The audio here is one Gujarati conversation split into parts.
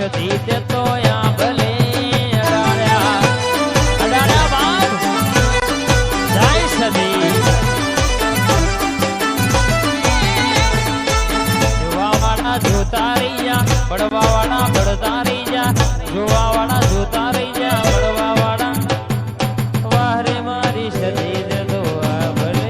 સદી તે તો ભલે અડાડ્યા બાપ જાય સદી જોવાવાળા જોતા રહી જા પડવાવાળા પડતા રહી જા જોવાવાળા જોતા રહી જા પડવાવાળા વારે મારી સદી તે તો ભલે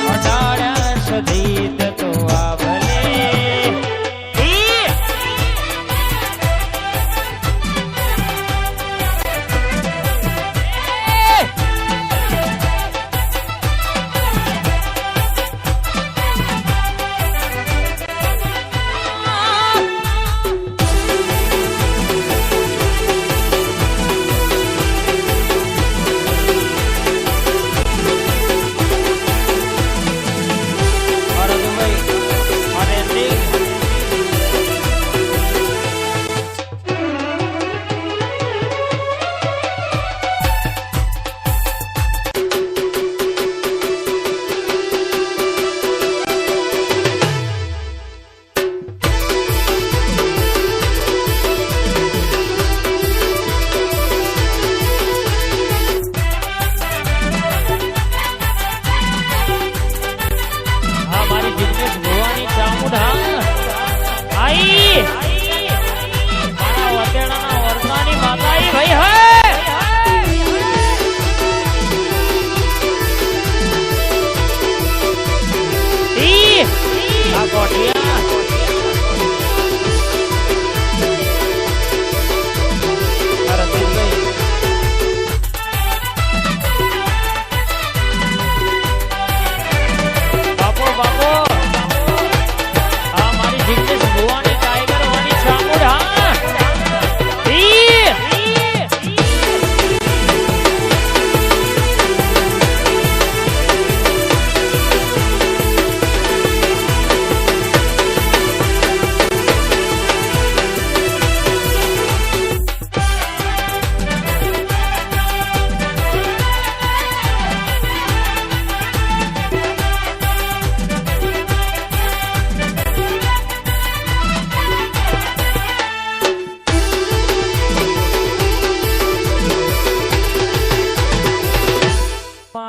અડાડ્યા સદી તે તો ભલે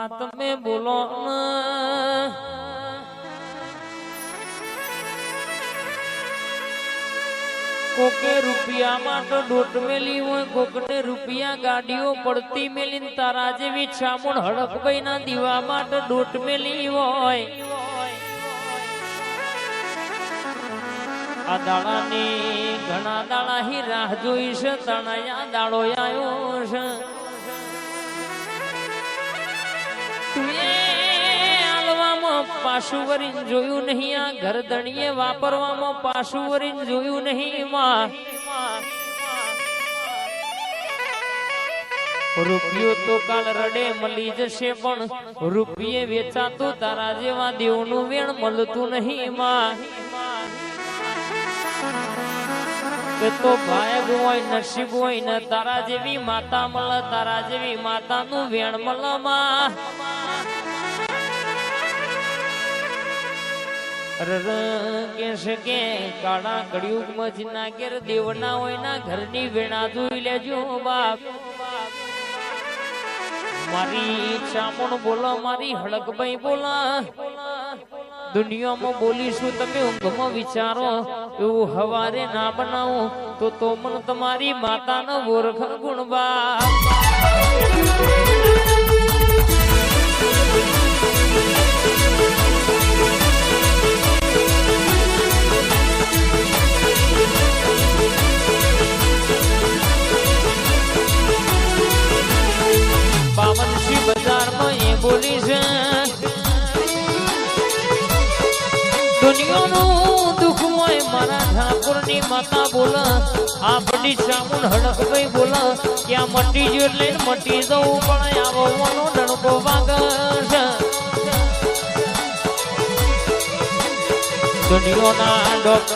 તમે બોલો કોકે રૂપિયા માટે દોટ મેલી હોય કોકને રૂપિયા ગાડીઓ પડતી મેલી તારા જેવી છામુણ હડપભાઈ ના દીવા માટે દોટ મેલી હોય આ દાડાની ઘણા દાડા હી રાહ જોઈ છે તણાયા દાડો આવ્યો છે પાછું વરીને જોયું નહીં આ ઘરધણીએ વાપરવામાં પાછું વરીને જોયું નહીં માં રૂપિયો તો કાલ રડે મળી જશે પણ રૂપિયે વેચાતું તારા જેવા દેવનું વેણ મળતું નહીં માં તો ભાગ હોય નસીબ હોય ને તારા જેવી માતા મળે તારા જેવી માતાનું વેણ મળે માં કે કાળા કળિયુગ માં ના ઘેર દેવના હોય ના ઘરની વેણા જોઈ લેજો બાપ મારી ચામણ બોલો મારી હડકભાઈ બોલો દુનિયામાં બોલીશું તમે ઊંઘમાં વિચારો એવું હવારે ના બનાવો તો મને તમારી માતાનો ઓળખ ગુણ બાપ બાવનસી બજારમાં એ બોલી છે દુનિયાનું દુઃખ હોય મારા ઠાકોરની માતા બોલે આપણી ચામુંડ હડકભાઈ બોલે ક્યાં મટી ગયું એટલે મટી જવું પણ આવવાનો ડણકો વાગે છે દુનિયાના ડોક્ટર